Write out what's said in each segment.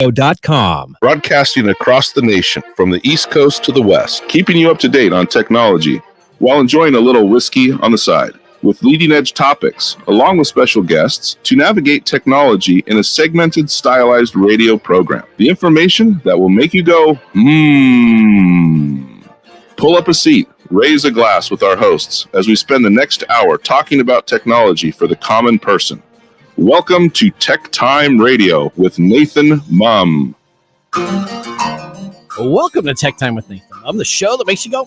TechTimeRadio.com. Broadcasting across the nation from the East Coast to the West, keeping you up to date on technology while enjoying a little whiskey on the side, with leading-edge topics, along with special guests, to navigate technology in a segmented, stylized radio program. The information that will make you go, Pull up a seat, raise a glass with our hosts as we spend the next hour talking about technology for the common person. Welcome to Tech Time Radio with Nathan Mumm. Welcome to Tech Time with Nathan Mumm, the show that makes you go,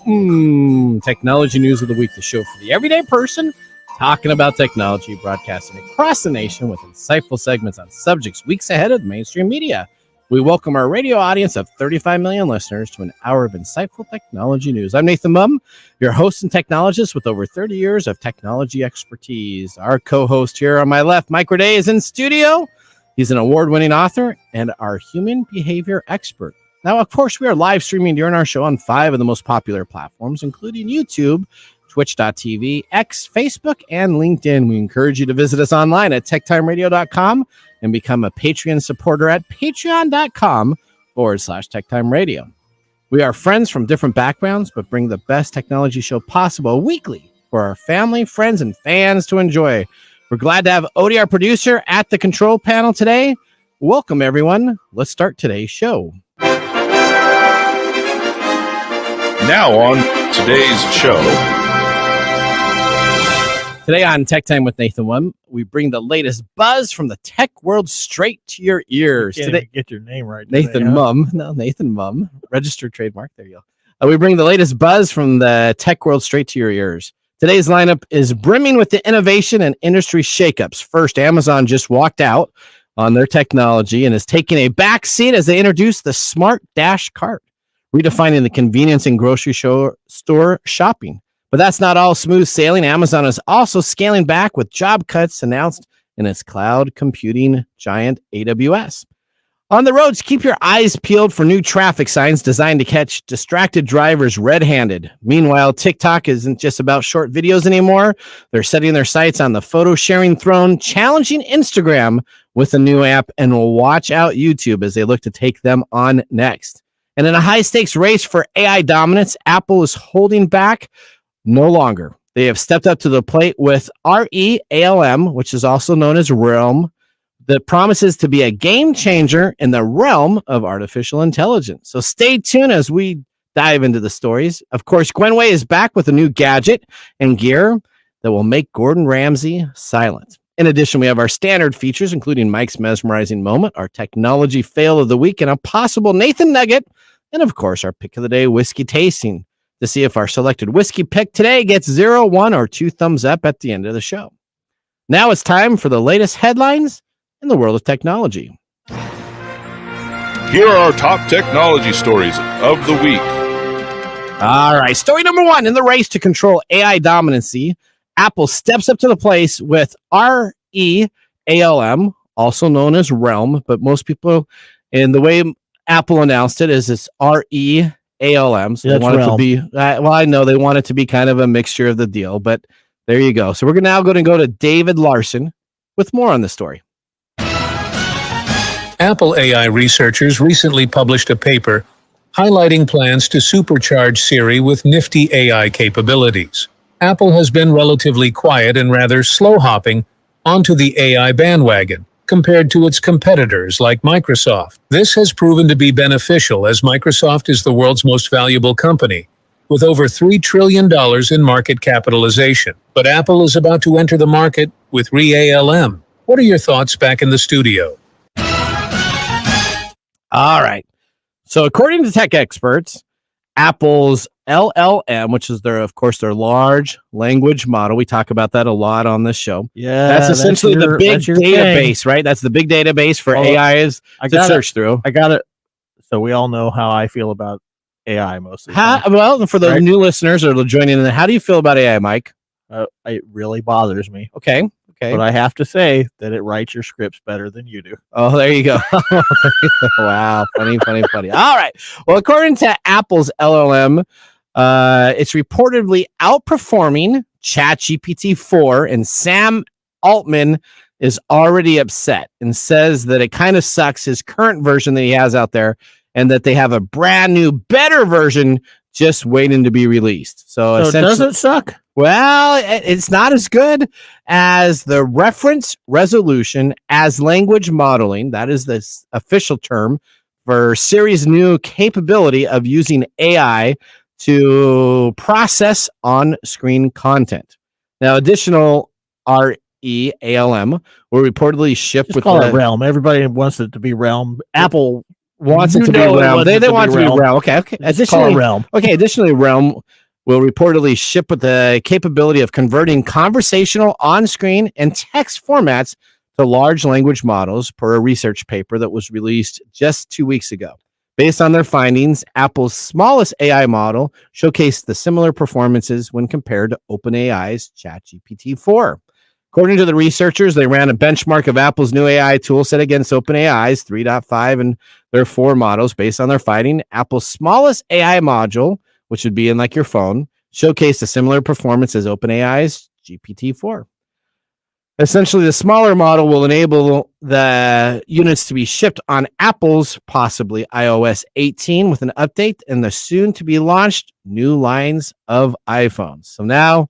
Technology news of the week, the show for the everyday person talking about technology, broadcasting across the nation with insightful segments on subjects weeks ahead of mainstream media. We welcome our radio audience of 35 million listeners to an hour of insightful technology news. I'm Nathan Mumm, your host and technologist with over 30 years of technology expertise. Our co-host here on my left, Mike Raday, is in studio. He's an award-winning author and our human behavior expert. Now, of course, we are live streaming during our show on 5 of the most popular platforms, including YouTube, Twitch.tv, X, Facebook, and LinkedIn. We encourage you to visit us online at TechTimeRadio.com and become a Patreon supporter at Patreon.com/TechTimeRadio. We are friends from different backgrounds, but bring the best technology show possible weekly for our family, friends, and fans to enjoy. We're glad to have Odie, our producer, at the control panel today. Welcome, everyone. Let's start today's show. Now on today's show. Today on Tech Time with Nathan Mumm, we bring the latest buzz from the tech world straight to your ears. You can't Today, get your name right. Nathan Mumm. No, Nathan Mumm. Registered trademark. There you go. We bring the latest buzz from the tech world straight to your ears. Today's lineup is brimming with the innovation and industry shakeups. First, Amazon just walked out on their technology and is taking a back seat as they introduce the Smart Dash Cart, redefining the convenience in grocery store shopping. But that's not all smooth sailing. Amazon is also scaling back with job cuts announced in its cloud computing giant AWS. On the roads, keep your eyes peeled for new traffic signs designed to catch distracted drivers red-handed. Meanwhile, TikTok isn't just about short videos anymore. They're setting their sights on the photo-sharing throne, challenging Instagram with a new app, and will watch out YouTube as they look to take them on next. And in a high-stakes race for AI dominance, Apple is holding back no longer. They have stepped up to the plate with ReALM, which is also known as Realm, that promises to be a game changer in the realm of artificial intelligence. So stay tuned as we dive into the stories. Of course, Gwenway is back with a new gadget and gear that will make Gordon Ramsay silent. In addition, we have our standard features, including Mike's mesmerizing moment, our technology fail of the week, and a possible Nathan Nugget, and of course, our pick of the day whiskey tasting, to see if our selected whiskey pick today gets 0, 1, or 2 thumbs up at the end of the show. Now it's time for the latest headlines in the world of technology. Here are our top technology stories of the week. All right, story number 1. In the race to control AI dominancy, Apple steps up to the place with ReALM, also known as Realm, but most people, and the way Apple announced it is it's ReALM. So they want it to be, well, I know they want it to be kind of a mixture of the deal, but there you go. So we're now going to go to David Larson with more on the story. Apple AI researchers recently published a paper highlighting plans to supercharge Siri with nifty AI capabilities. Apple has been relatively quiet and rather slow-hopping onto the AI bandwagon compared to its competitors like Microsoft. This has proven to be beneficial as Microsoft is the world's most valuable company, with over $3 trillion in market capitalization. But Apple is about to enter the market with ReALM. What are your thoughts back in the studio? All right. So according to tech experts, Apple's LLM, which is their large language model. We talk about that a lot on this show. Yeah, that's essentially the big database, right? That's the big database for AIs to search through. I got it. So we all know how I feel about AI most of the time. Well, for the new listeners that are joining in, how do you feel about AI, Mike? It really bothers me. Okay. But I have to say that it writes your scripts better than you do. Oh, there you go. Wow. Funny. All right. Well, according to Apple's LLM, it's reportedly outperforming ChatGPT 4, and Sam Altman is already upset and says that it kind of sucks, his current version that he has out there, and that they have a brand new, better version just waiting to be released. So does it suck? Well, it's not as good as the reference resolution as language modeling. That is the official term for Siri's new capability of using AI to process on-screen content. Now, additional REALM will reportedly ship Just with call it Realm. Everybody wants it to be Realm. Apple wants it to be Realm. They want it to be Realm. Okay. Additionally, Realm. Additionally, Realm will reportedly ship with the capability of converting conversational, on-screen, and text formats to large language models, per a research paper that was released just 2 weeks ago. Based on their findings, Apple's smallest AI model showcased the similar performances when compared to OpenAI's ChatGPT-4. According to the researchers, they ran a benchmark of Apple's new AI toolset against OpenAI's 3.5 and their 4 models. Based on their finding, Apple's smallest AI module, which would be in like your phone, showcased a similar performance as OpenAI's GPT-4. Essentially, the smaller model will enable the units to be shipped on Apple's possibly iOS 18 with an update and the soon-to-be launched new lines of iPhones. So now,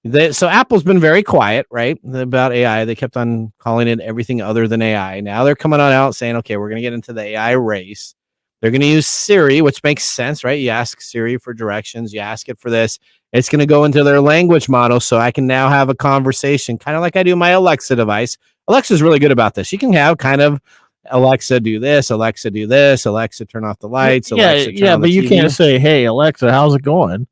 Apple's been very quiet, right, about AI. They kept on calling it everything other than AI. Now they're coming on out saying, okay, we're going to get into the AI race. They're going to use Siri, which makes sense, right? You ask Siri for directions. You ask it for this. It's going to go into their language model, so I can now have a conversation, kind of like I do my Alexa device. Alexa's really good about this. You can have kind of Alexa do this, Alexa do this, Alexa turn off the lights. Alexa turn on but the you TV. can't say, "Hey Alexa, how's it going?"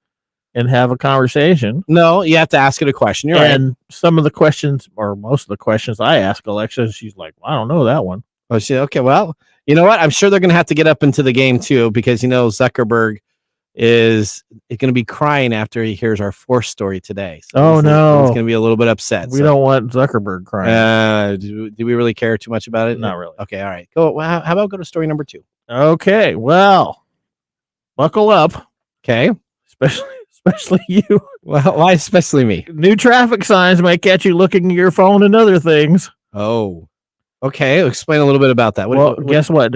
and have a conversation. No, you have to ask it a question. You're and some of the questions, or most of the questions I ask Alexa, she's like, well, "I don't know that one." Oh, okay. Well, you know what? I'm sure they're going to have to get up into the game too, because Zuckerberg is going to be crying after he hears our fourth story today. So he's going to be a little bit upset. We don't want Zuckerberg crying. Do we really care too much about it? Not really. Okay. All right. Go. Well, how about go to story number 2? Okay. Well, buckle up. Okay. Especially you. Well, why especially me? New traffic signs may catch you looking at your phone and other things. Oh. Okay. Explain a little bit about that. Guess what?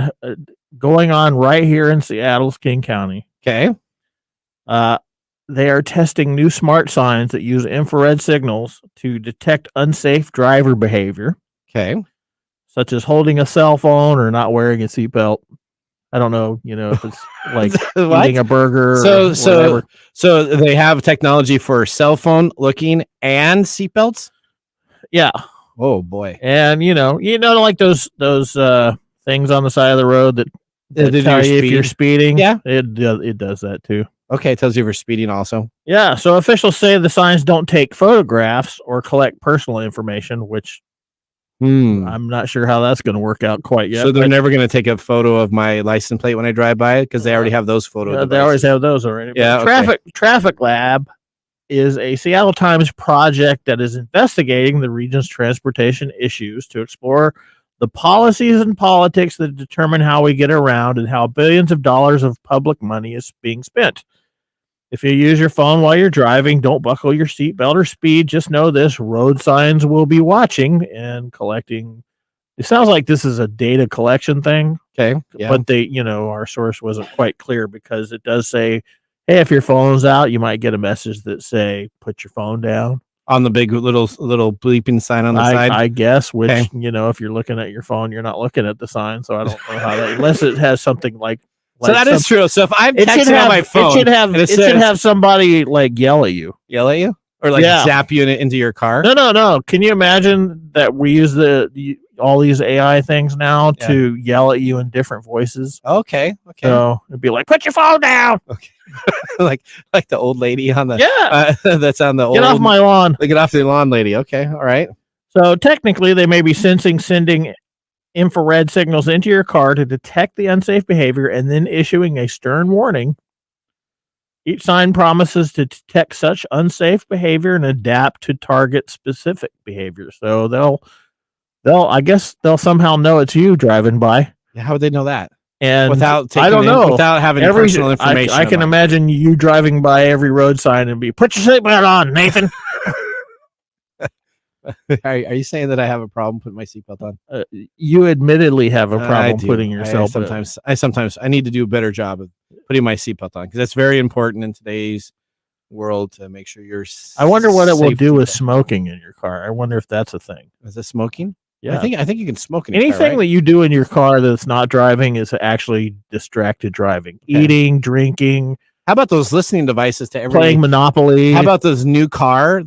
Going on right here in Seattle's King County. Okay. They are testing new smart signs that use infrared signals to detect unsafe driver behavior. Okay. Such as holding a cell phone or not wearing a seatbelt. I don't know, if it's like eating a burger. So they have technology for cell phone looking and seatbelts. Yeah. Oh boy. And like those things on the side of the road that tell you if you're speeding. Yeah. It does that too. Okay, it tells you if you're speeding also. Yeah, so officials say the signs don't take photographs or collect personal information, which I'm not sure how that's going to work out quite yet. So they're never going to take a photo of my license plate when I drive by it, because they already have those photos. They always have those already. Yeah. Traffic Lab is a Seattle Times project that is investigating the region's transportation issues to explore the policies and politics that determine how we get around and how billions of dollars of public money is being spent. If you use your phone while you're driving, don't buckle your seatbelt or speed. Just know this: road signs will be watching and collecting. It sounds like this is a data collection thing. Okay. Yeah. But our source wasn't quite clear, because it does say, hey, if your phone's out, you might get a message that say, put your phone down. On the big little bleeping sign on the side? I guess, which, if you're looking at your phone, you're not looking at the sign. So I don't know how that, unless it has something like so that is true. So if I'm texting on my phone, it should have somebody like yell at you, or zap you into your car. No. Can you imagine that we use all these AI things now to yell at you in different voices? Okay. So it'd be like, put your phone down. Okay. like the old lady on the that's on the get off my lawn. Get off the lawn, lady. Okay. All right. So technically, they may be sending infrared signals into your car to detect the unsafe behavior and then issuing a stern warning. Each sign promises to detect such unsafe behavior and adapt to target specific behavior. So they'll somehow know it's you driving by. Yeah, how would they know that? And without having personal information. I can imagine you driving by every road sign and be, put your seatbelt on, Nathan. Are you saying that I have a problem putting my seatbelt on? You admittedly have a I problem do. putting yourself. I sometimes need to do a better job of putting my seatbelt on because that's very important in today's world to make sure you're. I wonder what it will do with seatbelt. smoking in your car. I wonder if that's a thing. Is it smoking? Yeah, I think you can smoke in anything your car, right? that you do in your car that's not driving is actually distracted driving. Okay. Eating, drinking. How about those listening devices to everybody? Playing Monopoly. How about those new car,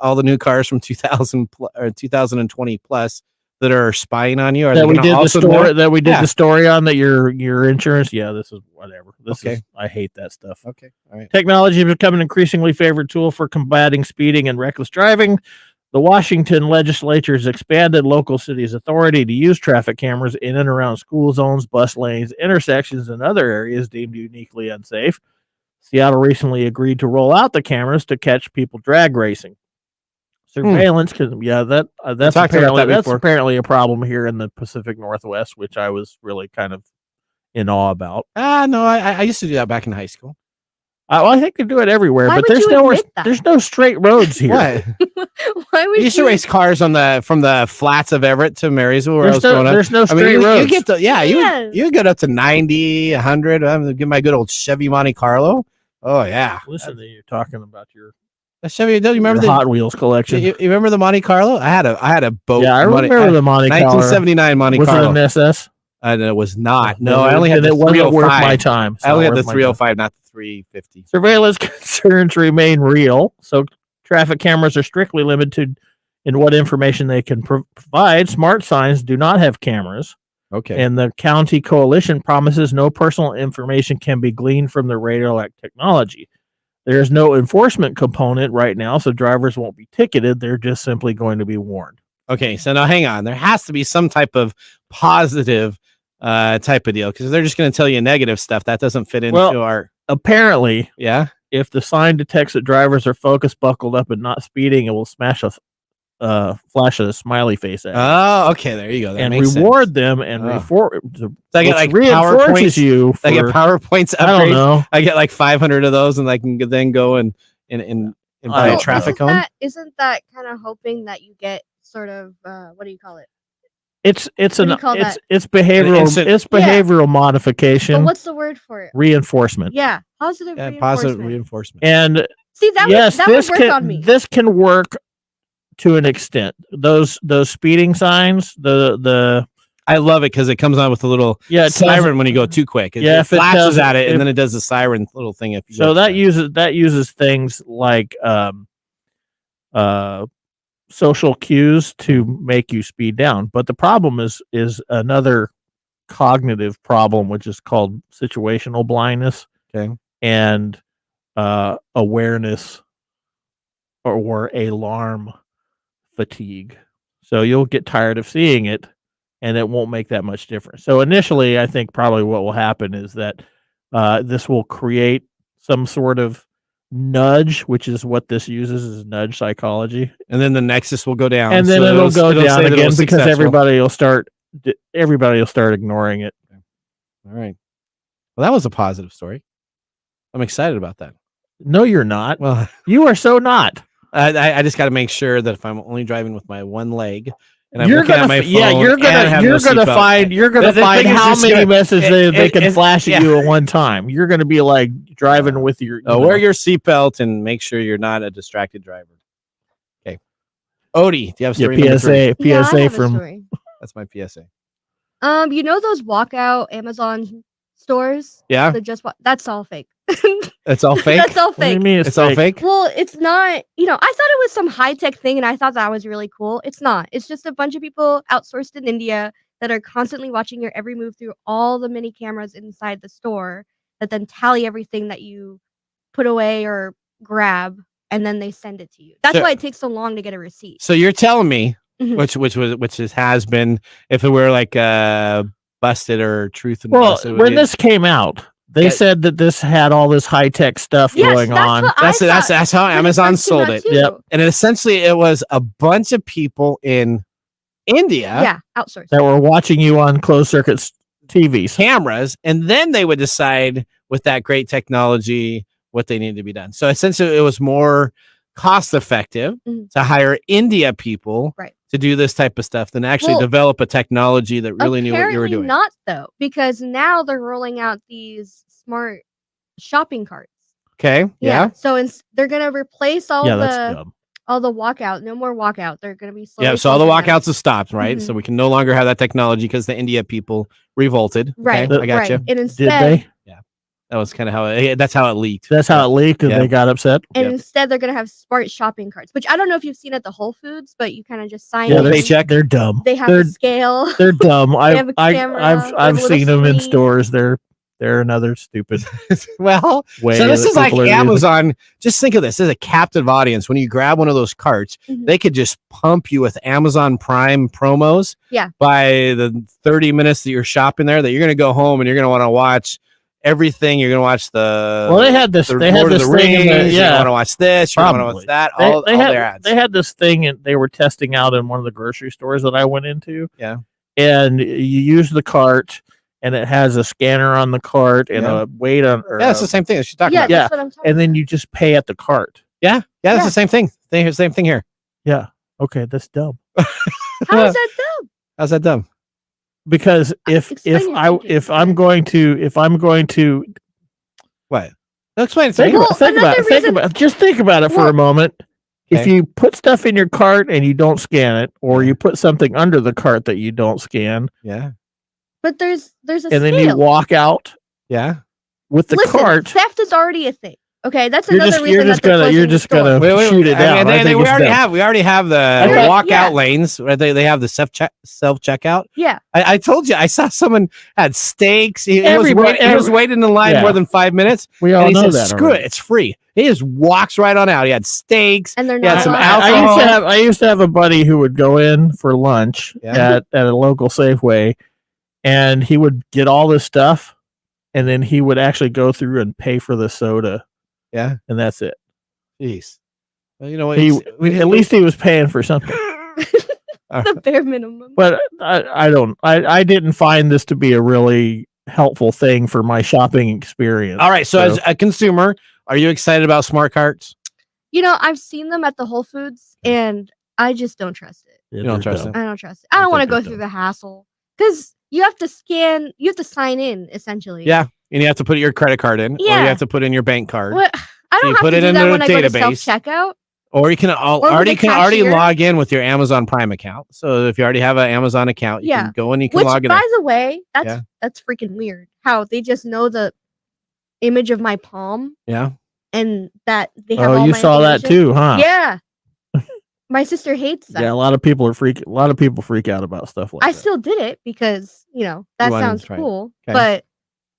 all the new cars from 2020 plus that are spying on you? Are that we did the story know? that we did the story on that your insurance. Yeah, this is whatever. I hate that stuff. Okay, all right. Technology has become an increasingly favored tool for combating speeding and reckless driving. The Washington legislature has expanded local cities' authority to use traffic cameras in and around school zones, bus lanes, intersections, and other areas deemed uniquely unsafe. Seattle recently agreed to roll out the cameras to catch people drag racing. Surveillance, that's apparently a problem here in the Pacific Northwest, which I was really kind of in awe about. No, I used to do that back in high school. I think they do it everywhere, Why but would there's no straight roads here. What? Why would You used to race cars from the flats of Everett to Marysville where I was growing up. There's no straight you roads. get to, Yes. you get up to 90, 100. I'm gonna give my good old Chevy Monte Carlo. Oh yeah, Listen to you talking about your Chevy. Do you remember the Hot Wheels collection? You remember the Monte Carlo? I had a boat. Yeah, I remember the Monte Carlo. 1979 Monte Was Carlo. it an SS? And it was not. No, I only had the it wasn't worth 305. my time. It's I only not had the worth my time. 305, not the 350. Surveillance concerns remain real, so traffic cameras are strictly limited in what information they can provide. Smart signs do not have cameras. Okay. And the county coalition promises no personal information can be gleaned from the radio technology. There is no enforcement component right now, so drivers won't be ticketed. They're just simply going to be warned. Okay, so now hang on. There has to be some type of positive type of deal because they're just going to tell you negative stuff that doesn't fit into our. Apparently, Yeah. If the sign detects that drivers are focused, buckled up, and not speeding, it will flash a smiley face at you. Oh, okay. There you go. That and makes reward sense. them and So I get like reinforces PowerPoints. you. I get PowerPoints. I don't know. I get like 500 of those, and I can then go and buy a traffic cone. Isn't that kind of hoping that you get sort of what do you call it? It's behavioral. It's behavioral modification. But what's the word for it? Reinforcement. Yeah, positive reinforcement. Positive reinforcement. And see that would work on me. This can work to an extent. Those speeding signs, I love it because it comes on with a little siren when you go too quick. It flashes at it, and then it does the siren little thing. If you so that uses things like social cues to make you speed down. But the problem is another cognitive problem, which is called situational blindness. Okay. And awareness or alarm fatigue. So you'll get tired of seeing it and it won't make that much difference. So initially, I think probably what will happen is that this will create some sort of nudge, which is what this uses, is nudge psychology. And then the nexus will go down. And then it'll go down again because everybody will start ignoring it. All right. Well, that was a positive story. I'm excited about that. No, you're not. Well, you are so not. I just got to make sure that if I'm only driving with my one leg and I'm you're looking gonna, at my phone, you're gonna find how many messages they can flash at you at one time. You're gonna be like driving with your wear your seatbelt and make sure you're not a distracted driver. Okay, Odie, do you have a story? PSA from that's my PSA. You know those walkout Amazon stores? Yeah, that's all fake. It's all fake. That's all fake. What do you mean it's all fake? Well, it's not. I thought it was some high tech thing, and I thought that was really cool. It's not. It's just a bunch of people outsourced in India that are constantly watching your every move through all the mini cameras inside the store that then tally everything that you put away or grab, and then they send it to you. That's why it takes so long to get a receipt. So you're telling me, Mhm. which has been, if it were like busted or truth and busted, when this came out, they said that this had all this high tech stuff going on. That's how Amazon sold it. Yep. And essentially, it was a bunch of people in India, outsourced, that were watching you on closed circuit TVs, cameras, and then they would decide with that great technology what they needed to be done. So essentially, it was more cost effective Mhm. to hire India people Right. to do this type of stuff than actually Well, develop a technology that really knew what you were apparently doing. not though, because now they're rolling out these smart shopping carts. Okay. Yeah. So they're gonna replace all Yeah, that's the dumb. walkout. No more walkout. They're gonna be slowly Yeah. So all the closing them. walkouts have stopped, right? So Mhm. we can no longer have that technology because the India people revolted. Right. Okay, I got right. you. And Did instead, they? That was kind of how that's how it leaked. That's how it leaked, and Yeah. they got upset. they're gonna have smart shopping carts, which I don't know if you've seen at the Whole Foods, but you kind of just sign Yeah, in. they're dumb. They have they're a scale. they're dumb. have a camera, they have I've a little seen them in screen. stores. They're another stupid Well, way. so this that is like people are using. Amazon. Just think of this as a captive audience. When you grab one of those carts, Mhm. they could just pump you with Amazon Prime promos. Yeah. By the 30 minutes that you're shopping there, that you're going to go home and you're going to want to watch everything. You're going to watch the. Well, they had this. They had Lord of this the thing. Rings, In the, You want to watch this. You want to probably. watch that. They All had their ads. they had this thing, and they were testing out in one of the grocery stores that I went into. Yeah. And you use the cart, and it has a scanner on the cart and Yeah. a weight on. Or Yeah, it's the same thing that she's talking Yeah, about. that's what I'm talking and then you just pay at the cart. Yeah, that's Yeah. the same thing. Same thing here. Yeah. Okay, that's dumb. about. How is that dumb? How's that dumb? Because if Explain your thinking, if I'm going to What? No, explain it to me. just think about it for Well- a moment. If Okay. you put stuff in your cart and you don't scan it, or you put something under the cart that you don't scan, Yeah. But there's a and scale. then you walk out Yeah. with the Listen, cart, theft is already a thing. Okay, that's You're another just- reason you're just that they're gonna- you're closing the just gonna- store. shoot it down. I think we it's dumb. already have the Okay. walkout lanes. Where they have the self checkout. Yeah, I told you I saw someone had steaks. He was Everybody- waiting in line Yeah. more than 5 minutes. we all And he know said, that. "Screw already. it, it's free." He just walks right on out. He had steaks. and they're Yeah, not. some allowed- alcohol. I used to have a buddy who would go in for lunch Yeah. at a local Safeway, and he would get all this stuff, and then he would actually go through and pay for the soda, Yeah. and that's it. Jeez. Well, you know what? At least he was paying for something. the bare minimum. But I didn't find this to be a really helpful thing for my shopping experience. All right. So as a consumer, are you excited about smart carts? I've seen them at the Whole Foods, and I just don't trust it. You don't trust it? I don't trust it. I don't want to think go they're through dumb. the hassle because you have to scan. You have to sign in essentially. Yeah. And you have to put your credit card in, or Yeah. you have to put in your bank card, What? I don't you have put to it do in that the when I go to database. self checkout. or you can already the cashier. log in with your Amazon Prime account. So if you already have an Amazon account, you Yeah. can go and you can Which, log in. by the way, that's Yeah. that's freaking weird. How they just know the image of my palm Yeah. and that they have. Oh, all you my saw that information. too, huh? Yeah. My sister hates that. Yeah, a lot of people freak out about stuff like I that. still did it because that wanted to sounds try it. cool, Okay. but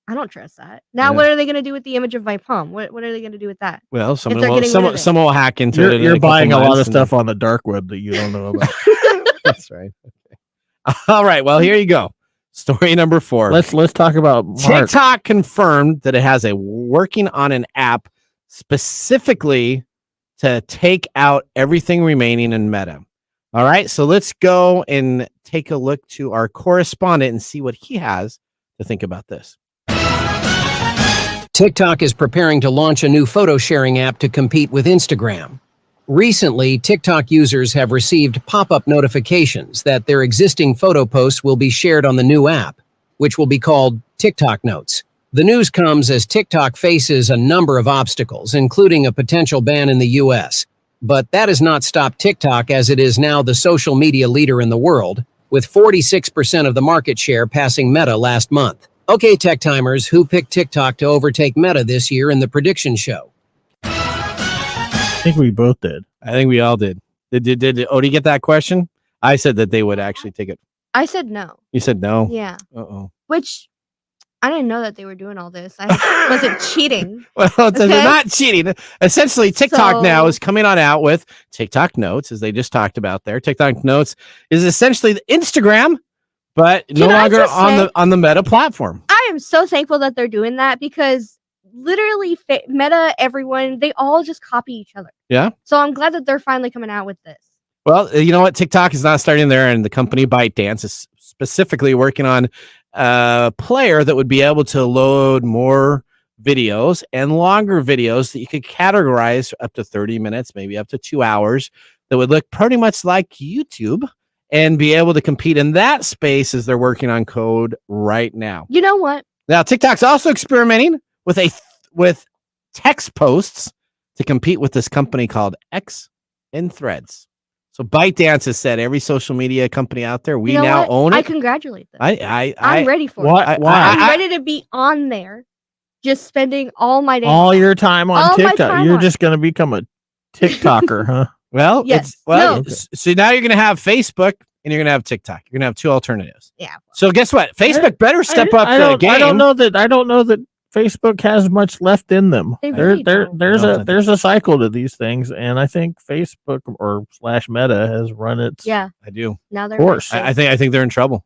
I don't trust that. Now, Yeah. what are they going to do with the image of my palm? What are they going to do with that? Well, they're getting rid of it. someone will hack into it. in You're couple buying a lot months of and- stuff on the dark web that you don't know about. That's right. Okay. All right. Well, here you go. Story number 4. let's talk about Mark. TikTok confirmed that it has working on an app specifically to take out everything remaining in Meta. All right. So let's go and take a look to our correspondent and see what he has to think about this. TikTok is preparing to launch a new photo sharing app to compete with Instagram. Recently, TikTok users have received pop-up notifications that their existing photo posts will be shared on the new app, which will be called TikTok Notes. The news comes as TikTok faces a number of obstacles, including a potential ban in the US. But that has not stopped TikTok, as it is now the social media leader in the world, with 46% of the market share, passing Meta last month. Okay, tech timers, who picked TikTok to overtake Meta this year in the prediction show? I think we both did. I think we all did. Did Odie get that question? I said that they would actually take it. I said no. You said no? Yeah. Uh-oh. Which I didn't know that they were doing all this. I wasn't cheating. Well, they're Okay. not cheating. Essentially, TikTok now So- is coming on out with TikTok Notes, as they just talked about there. TikTok Notes is essentially the Instagram, but no Can I longer just say- on the Meta platform. I am so thankful that they're doing that because literally Meta, everyone, they all just copy each other. Yeah. So I'm glad that they're finally coming out with this. Well, you know what? TikTok is not starting there, and the company ByteDance is specifically working on a player that would be able to load more videos and longer videos that you could categorize up to 30 minutes, maybe up to 2 hours, that would look pretty much like YouTube and be able to compete in that space as they're working on code right now. You know what? Now, TikTok's also experimenting with text posts to compete with this company called X and Threads. So ByteDance has said every social media company out there, we now own it. I congratulate them. I'm ready for Why? it. Why? I'm ready to be on there, just spending all my day. All your time on All my TikTok. time You're on just going to become a TikToker, huh? Well, Yes. no. No. So now you're going to have Facebook and you're going to have TikTok. You're going to have two alternatives. Yeah. So guess what? Facebook better step up the game. I don't know that Facebook has much left in them. They really don't. There's a cycle to these things, and I think Facebook or /Meta has run its Yeah. I do. Now they're course. like, I think they're in trouble.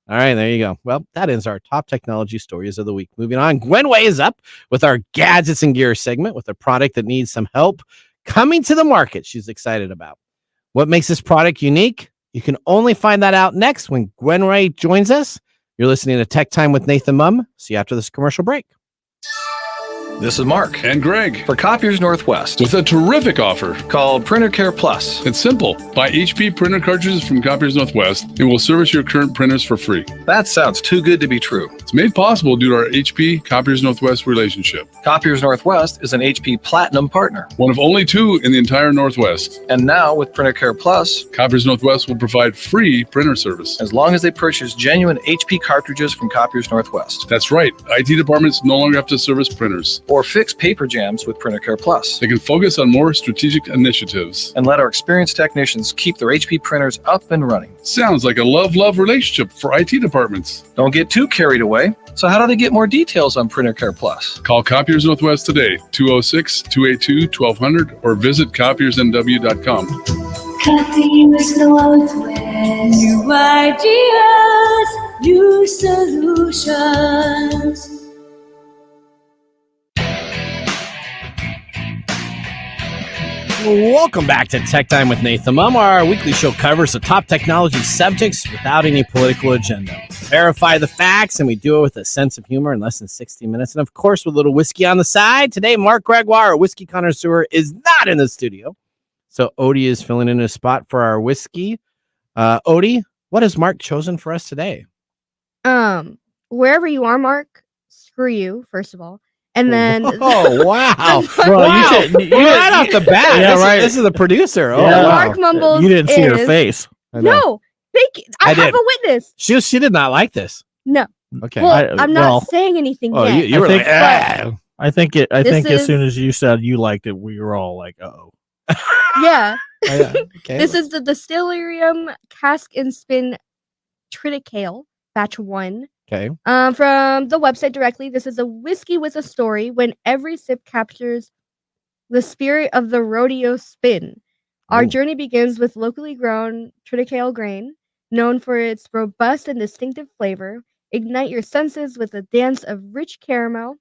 All right, there you go. Well, that ends our top technology stories of the week. Moving on, Gwen Way is up with our gadgets and gear segment with a product that needs some help coming to the market. She's excited about. What makes this product unique? You can only find that out next when Gwen Ray joins us. You're listening to Tech Time with Nathan Mumm. See you after this commercial break. This is Mark And Greg, for Copiers Northwest with a terrific offer. called Printer Care Plus. It's simple. Buy HP printer cartridges from Copiers Northwest and we'll service your current printers for free. That sounds too good to be true. It's made possible due to our HP Copiers Northwest relationship. Copiers Northwest is an HP Platinum partner. One of only 2 in the entire Northwest. And now with Printer Care Plus, Copiers Northwest will provide free printer service. as long as they purchase genuine HP cartridges from Copiers Northwest That's right. IT departments no longer have to service printers. or fix paper jams with Printer Care Plus. They can focus on more strategic initiatives. And let our experienced technicians keep their HP printers up and running. Sounds like a love-love relationship for IT departments. Don't get too carried away. So how do they get more details on Printer Care Plus? Call Copiers Northwest today, 206-282-1200, or visit copiersnw.com. Copiers Northwest. New ideas, new solutions. Welcome back to Tech Time with Nathan Mumm. Our weekly show covers the top technology subjects without any political agenda. Verify the facts, and we do it with a sense of humor in less than 60 minutes. And of course, with a little whiskey on the side. Today, Mark Gregoire, a whiskey connoisseur, is not in the studio. So Odie is filling in a spot for our whiskey. Odie, what has Mark chosen for us today? Wherever you are, Mark, screw you, first of all. And then Oh, wow. Well, Wow. you should. Right off the bat. Yeah, this, right. This is the producer. Oh, Yeah. wow. Mark Mumbles You didn't see her is- face. I know. No, thank you. I I have did. a witness. She did not like this. No. Okay. Well, I'm not well, saying anything Oh, yet. you were think- like, "Ah." I think This as is- soon as you said you liked it, we were all like, "Uh-oh." Yeah. Oh, yeah. Okay. This is the Distillerium Cask and Spin Triticale, batch 1. Okay. From the website directly, this is a whiskey with a story when every sip captures the spirit of the rodeo spin. Our Ooh. journey begins with locally grown triticale grain, known for its robust and distinctive flavor. Ignite your senses with a dance of rich caramel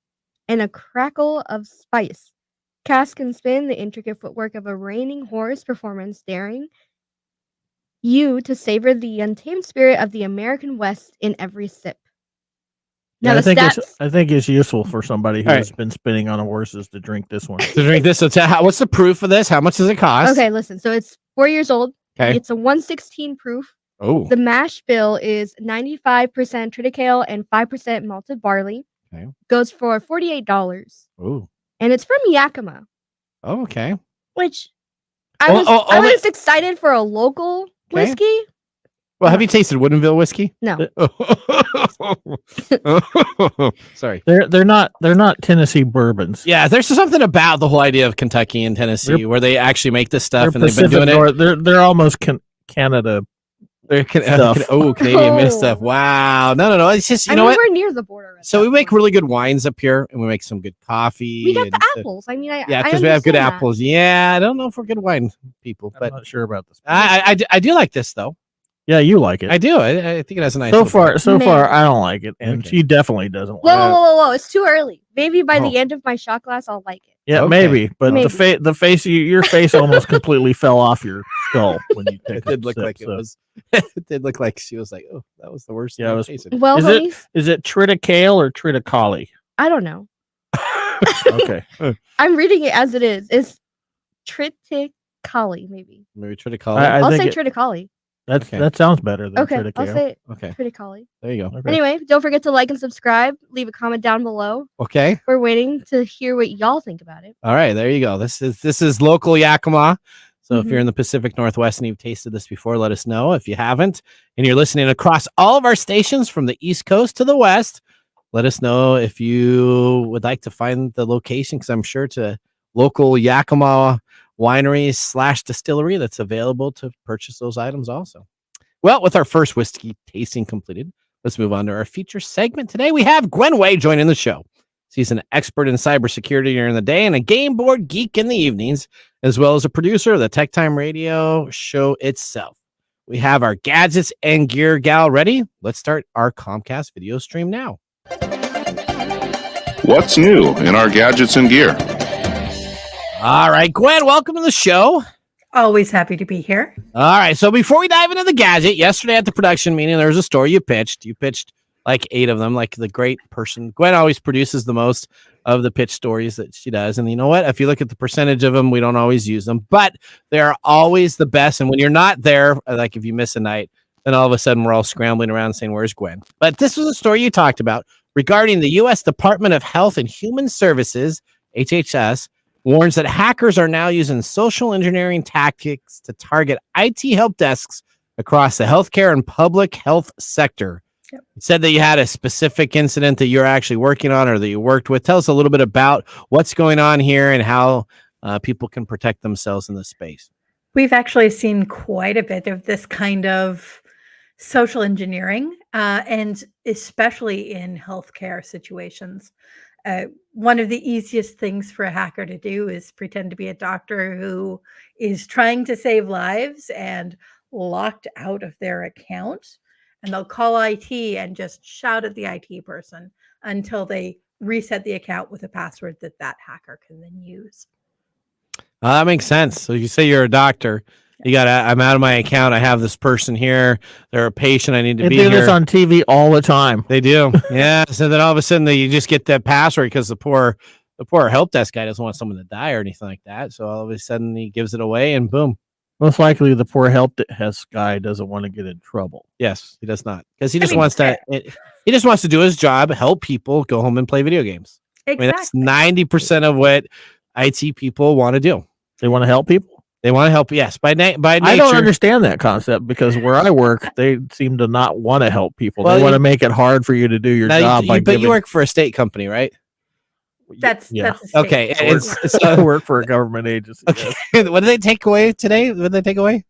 and a crackle of spice. Cask and spin, the intricate footwork of a reining horse performance, daring you to savor the untamed spirit of the American West in every sip. Now, Yeah, the stats. I think it's useful for somebody All who's been spinning on horses to drink this one. To drink this. So what's the proof of this? How much does it cost? Okay, listen. So it's 4 years old. Okay. It's a 116 proof. Oh. The mash bill is 95% triticale and 5% malted barley. Okay. Goes for $48. Oh. And it's from Yakima, Oh, okay. which I was excited for a local Okay. whiskey. Well, have you tasted Woodinville whiskey? No. Sorry. They're not Tennessee bourbons. Yeah, there's something about the whole idea of Kentucky and Tennessee where they actually make this stuff They're and they've been Pacific doing it. North- They're almost Canada. They're stuff. Canadian made Oh. stuff. Wow. No. It's just, you I know mean, what? we're near the border. at So that we make point. really good wines up here and we make some good coffee. We got and the stuff. apples. I mean, Yeah, I because we have good understand that. apples. Yeah, I don't know if we're good wine people, I'm but not sure about this. I do like this though. Yeah, you like it. I do. I think it has a nice. So little- far, Man. I don't like it, and Okay. she definitely doesn't Whoa, like it. whoa! It's too early. Maybe by Oh. the end of my shot glass, I'll like it. Yeah, Okay. maybe, but Maybe. the face, your face almost completely fell off your skull when you took It did look a sip, like it so. was. It did look like she was like, "Oh, that was the worst." Yeah, thing it I was- tasted." Well, Is it- homies, Is it triticale or triticale? I don't know. Okay. I'm reading it as it is. It's triticale, maybe. Maybe triticale. I'll think say it- triticale. that sounds better than Okay, I'll triticale. say Okay, triticale. there you go. Okay. Anyway, don't forget to like and subscribe. Leave a comment down below. Okay, We're waiting to hear what y'all think about it. all right, there you go. This is local Yakima. So if you're Mhm. in the Pacific Northwest and you've tasted this before, let us know. If you haven't, and you're listening across all of our stations from the East Coast to the West, let us know if you would like to find the location, because I'm sure it's a local Yakima winery / distillery that's available to purchase those items also. Well, with our first whiskey tasting completed, let's move on to our feature segment. Today we have Gwen Way joining the show. She's an expert in cybersecurity during the day and a game board geek in the evenings, as well as a producer of the TechTime Radio show itself. We have our gadgets and gear gal ready. Let's start our Comcast video stream now. What's new in our gadgets and gear? All right, Gwen, welcome to the show. Always happy to be here. All right, so before we dive into the gadget, yesterday at the production meeting, there was a story you pitched. You pitched like 8 of them, like the great person. Gwen always produces the most of the pitch stories that she does. And you know what? If you look at the percentage of them, we don't always use them, but they're always the best. And when you're not there, like if you miss a night, then all of a sudden we're all scrambling around saying, where's Gwen? But this was a story you talked about regarding the U.S. Department of Health and Human Services, HHS, warns that hackers are now using social engineering tactics to target IT help desks across the healthcare and public health sector. Yep. You said that you had a specific incident that you're actually working on or that you worked with. Tell us a little bit about what's going on here and how people can protect themselves in this space. We've actually seen quite a bit of this kind of social engineering, and especially in healthcare situations. One of the easiest things for a hacker to do is pretend to be a doctor who is trying to save lives and locked out of their account. And they'll call IT and just shout at the IT person until they reset the account with a password that hacker can then use. That makes sense. So you say you're a doctor. You got. I'm out of my account. I have this person here. They're a patient. I need to They be do here. this on TV all the time. They do. Yeah. So then all of a sudden you just get that password because the poor help desk guy doesn't want someone to die or anything like that. So all of a sudden he gives it away and boom. Most likely, the poor help desk guy doesn't want to get in trouble. Yes, he does not, because he just wants to. He just wants to do his job, help people go home and play video games. Exactly. I mean, that's 90% of what IT people want to do. They want to help people. They want to help. Yes, by nature. I don't understand that concept because where I work, they seem to not want to help people. Well, they want to make it hard for you to do your job. But you work for a state company, right? That's a state. Okay. I work for a government agency. Okay. What did they take away today? What did they take away?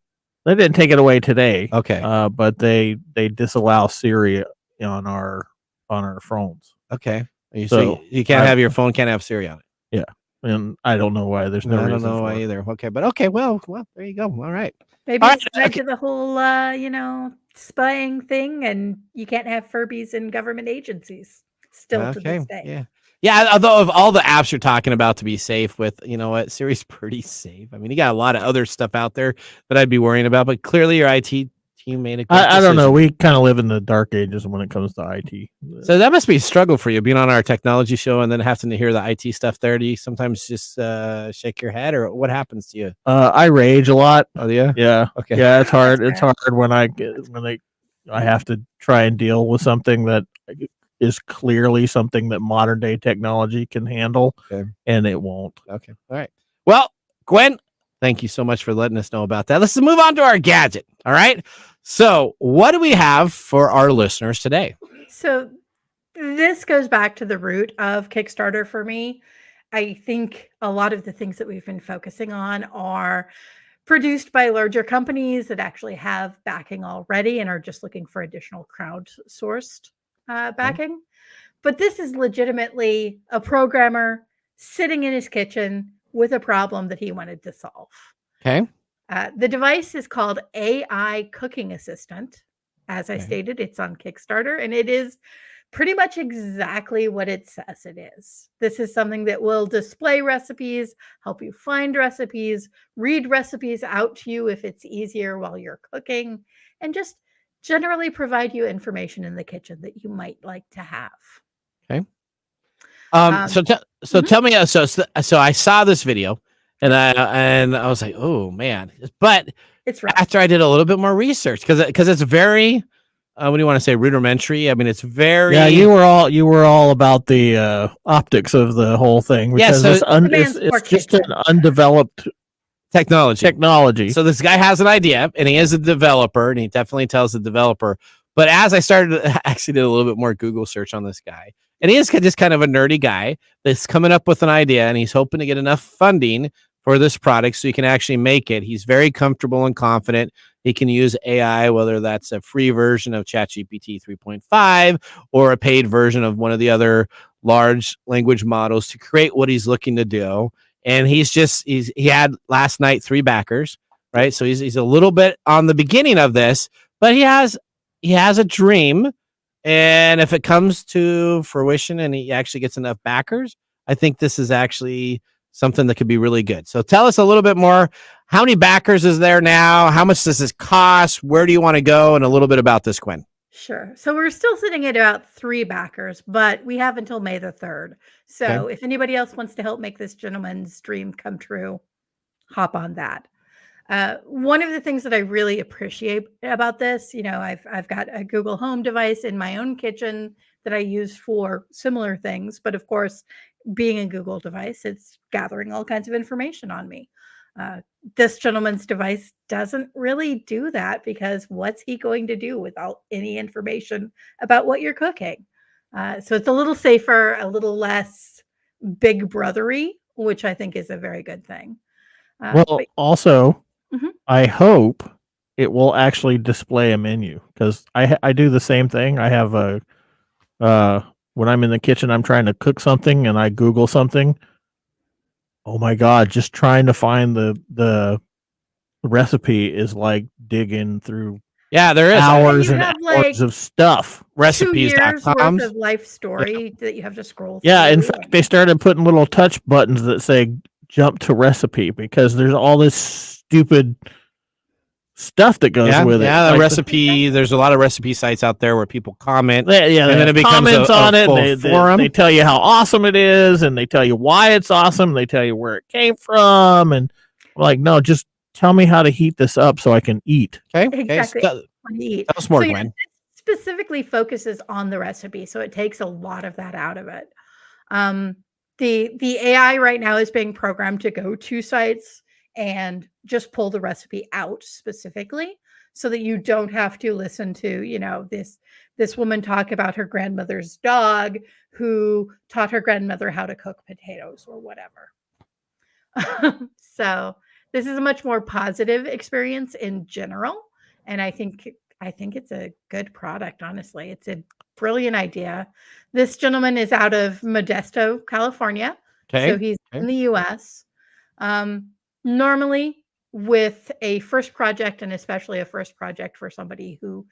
They didn't take it away today. Okay. But they disallow Siri on our phones. Okay. So you can't have your phone can't have Siri on it. Yeah. And I don't know why. There's no I reason don't know why either. Okay, but okay, well, there you go. All right. Maybe it's tied to the whole, spying thing, and you can't have Furbies in government agencies still to this day. Yeah. Yeah, although of all the apps you're talking about to be safe with, you know what, Siri's pretty safe. I mean, you got a lot of other stuff out there that I'd be worrying about, but clearly your IT team made a good I don't know. decision. We kind of live in the dark ages when it comes to IT. So that must be a struggle for you being on our technology show and then having to hear the IT stuff there. Do you sometimes just shake your head, or what happens to you? I rage a lot. Oh, yeah? Yeah. Okay. Yeah, it's hard. It's hard when I have to try and deal with something that is clearly something that modern day technology can handle, and it won't. Okay. All right. Well, Gwen, thank you so much for letting us know about that. Let's move on to our gadget. All right. So what do we have for our listeners today? So this goes back to the root of Kickstarter for me. I think a lot of the things that we've been focusing on are produced by larger companies that actually have backing already and are just looking for additional crowdsourced backing. But this is legitimately a programmer sitting in his kitchen with a problem that he wanted to solve. Okay. The device is called AI Cooking Assistant. As I stated, it's on Kickstarter, and it is pretty much exactly what it says it is. This is something that will display recipes, help you find recipes, read recipes out to you if it's easier while you're cooking, and just generally provide you information in the kitchen that you might like to have. Okay. So tell me, so I saw this video, and I was like, oh man, but It's rough. after I did a little bit more research, because it's very, what do you want to say, rudimentary? I mean, it's very. Yeah, you were all about the optics of the whole thing because so it's just an undeveloped technology. So this guy has an idea, and he is a developer, and he definitely tells the developer. But as I started, I actually did a little bit more Google search on this guy, and he is just kind of a nerdy guy that's coming up with an idea, and he's hoping to get enough funding for this product so he can actually make it. He's very comfortable and confident he can use AI, whether that's a free version of ChatGPT 3.5 or a paid version of one of the other large language models to create what he's looking to do. And he had last night 3 backers, right? So he's a little bit on the beginning of this, but he has a dream. And if it comes to fruition and he actually gets enough backers, I think this is actually something that could be really good. So tell us a little bit more. How many backers is there now? How much does this cost? Where do you want to go? And a little bit about this, Gwen. Sure. So we're still sitting at about 3 backers, but we have until May the 3rd. So if anybody else wants to help make this gentleman's dream come true, hop on that. One of the things that I really appreciate about this, I've got a Google Home device in my own kitchen that I use for similar things. But of course, being a Google device, it's gathering all kinds of information on me. This gentleman's device doesn't really do that because what's he going to do without any information about what you're cooking? So it's a little safer, a little less big brothery, which I think is a very good thing. Also, I hope it will actually display a menu because I do the same thing. I have when I'm in the kitchen, I'm trying to cook something and I Google something. Oh my God, just trying to find the recipe is like digging through there is hours and hours of stuff. Recipes.com. Worth of life story that you have to scroll through. Yeah, in fact, they started putting little touch buttons that say jump to recipe because there's all this stupid stuff that goes with it. Yeah, the recipe. There's a lot of recipe sites out there where people comment. And then it becomes comments on it. They tell you how awesome it is, and they tell you why it's awesome. They tell you where it came from, and I'm like, no, just tell me how to heat this up so I can eat. Okay, exactly. Tell us more, Gwen. This specifically focuses on the recipe, so it takes a lot of that out of it. The AI right now is being programmed to go to sites and just pull the recipe out specifically so that you don't have to listen to, this woman talk about her grandmother's dog who taught her grandmother how to cook potatoes or whatever. So this is a much more positive experience in general. And I think it's a good product, honestly. It's a brilliant idea. This gentleman is out of Modesto, California. So he's in the US. Normally with a first project, and especially a first project for somebody who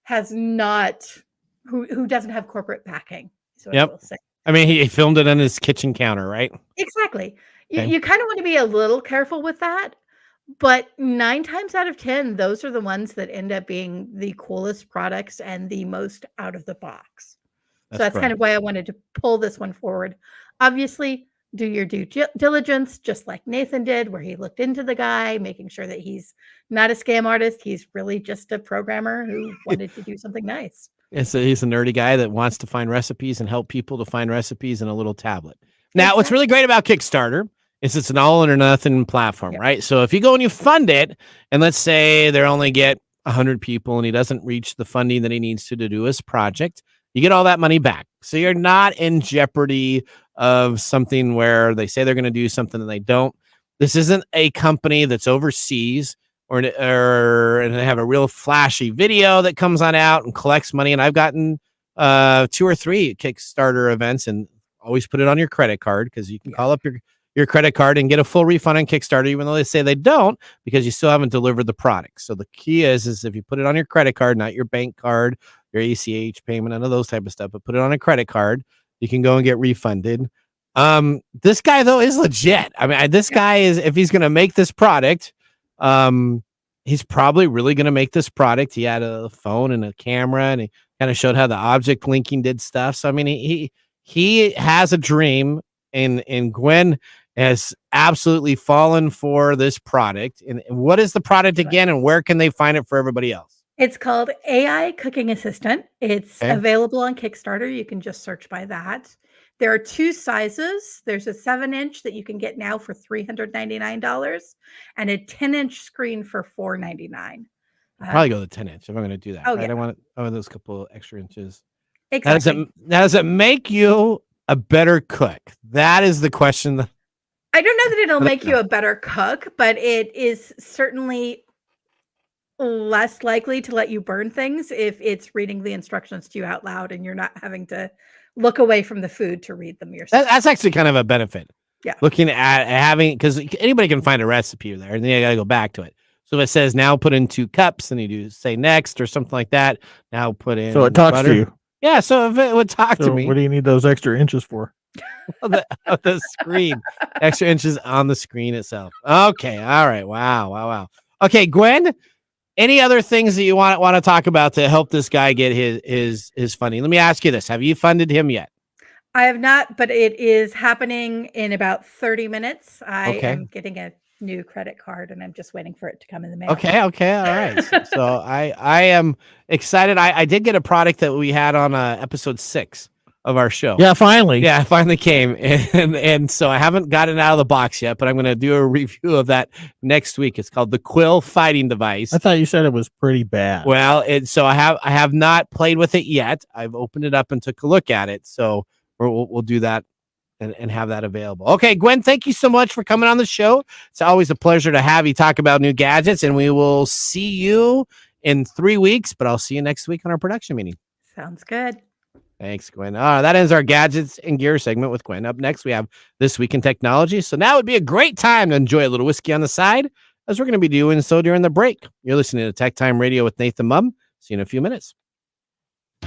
has who doesn't have corporate backing. So I will say. I mean, he filmed it on his kitchen counter, right? Exactly. You kind of want to be a little careful with that, but 9 times out of 10, those are the ones that end up being the coolest products and the most out of the box. So that's kind of why I wanted to pull this one forward. Obviously, do your due diligence, just like Nathan did, where he looked into the guy, making sure that he's not a scam artist. He's really just a programmer who wanted to do something nice. He's a nerdy guy that wants to find recipes and help people to find recipes in a little tablet. Now, what's really great about Kickstarter is it's an all or nothing platform, right? So if you go and you fund it, and let's say they only get 100 people and he doesn't reach the funding that he needs to do his project, you get all that money back. So you're not in jeopardy of something where they say they're going to do something and they don't. This isn't a company that's overseas or they have a real flashy video that comes on out and collects money. And I've gotten 2 or 3 Kickstarter events and always put it on your credit card because you can call up your credit card and get a full refund on Kickstarter, even though they say they don't, because you still haven't delivered the product. So the key is if you put it on your credit card, not your bank card, your ACH payment, none of those type of stuff, but put it on a credit card, you can go and get refunded. This guy though is legit. I mean, this guy is, if he's going to make this product, he's probably really going to make this product. He had a phone and a camera and he kind of showed how the object linking did stuff. So, I mean, he has a dream, and Gwen has absolutely fallen for this product. And what is the product again, and where can they find it for everybody else? It's called AI Cooking Assistant. It's Okay. available on Kickstarter. You can just search by that. There are 2 sizes. There's a 7-inch that you can get now for $399 and a 10-inch screen for $499. Probably go the 10-inch if I'm going to do that. Oh, right? yeah. I want those couple extra inches. Exactly. Does it make you a better cook? That is the question. I don't know that it'll make you a better cook, but it is certainly less likely to let you burn things if it's reading the instructions to you out loud and you're not having to look away from the food to read them yourself. That's actually kind of a benefit. Yeah. Looking at having, because anybody can find a recipe there, and then you got to go back to it. So if it says now put in 2 cups, and you do say next or something like that. Now put in. So it talks butter. to you. Yeah. So if it would talk to me, What do you need those extra inches for? the screen, extra inches on the screen itself. Okay. All right. Wow. Okay, Gwen. Any other things that you want to talk about to help this guy get his funding? Let me ask you this: have you funded him yet? I have not, but it is happening in about 30 minutes. I Okay. am getting a new credit card and I'm just waiting for it to come in the mail. Okay. All right. So I am excited. I did get a product that we had on episode 6 of our show. Yeah, finally. Yeah, it finally came, and so I haven't gotten it out of the box yet, but I'm going to do a review of that next week. It's called the Quill Fighting Device. I thought you said it was pretty bad. Well, so I have not played with it yet. I've opened it up and took a look at it, so we'll do that and have that available. Okay, Gwen, thank you so much for coming on the show. It's always a pleasure to have you talk about new gadgets, and we will see you in 3 weeks, but I'll see you next week on our production meeting. Sounds good. Thanks, Gwen. That ends our gadgets and gear segment with Gwen. Up next, we have This Week in Technology. So now would be a great time to enjoy a little whiskey on the side, as we're going to be doing so during the break. You're listening to Tech Time Radio with Nathan Mumm. See you in a few minutes.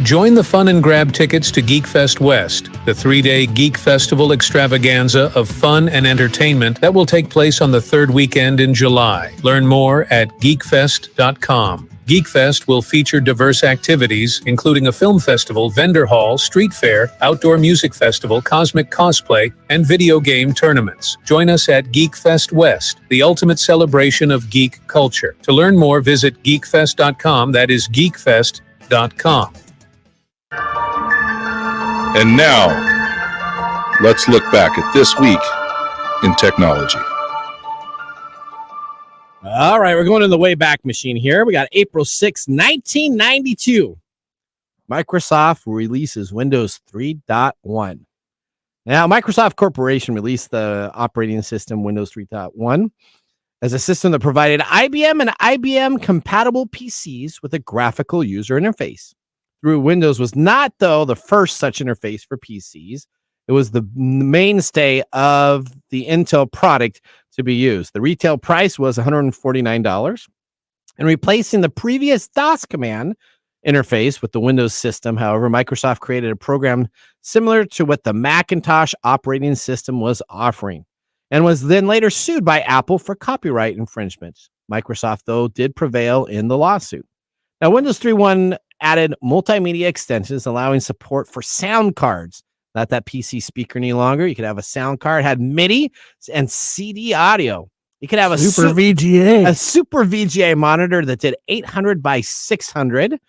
Join the fun and grab tickets to GeekFest West, the 3-day Geek Festival extravaganza of fun and entertainment that will take place on the 3rd weekend in July. Learn more at geekfest.com. GeekFest will feature diverse activities, including a film festival, vendor hall, street fair, outdoor music festival, cosmic cosplay, and video game tournaments. Join us at GeekFest West, the ultimate celebration of geek culture. To learn more, visit geekfest.com. That is geekfest.com. And now, let's look back at this week in technology. All right, we're going to the Wayback Machine here. We got April 6, 1992. Microsoft releases Windows 3.1. Now, Microsoft Corporation released the operating system Windows 3.1 as a system that provided IBM and IBM-compatible PCs with a graphical user interface. Through Windows was not, though, the first such interface for PCs. It was the mainstay of the Intel product to be used. The retail price was $149. And replacing the previous DOS command interface with the Windows system, however, Microsoft created a program similar to what the Macintosh operating system was offering, and was then later sued by Apple for copyright infringement. Microsoft, though, did prevail in the lawsuit. Now, Windows 3.1 added multimedia extensions, allowing support for sound cards. Not that PC speaker any longer. You could have a sound card, had MIDI and CD audio. You could have a Super VGA. A Super VGA monitor that did 800 by 600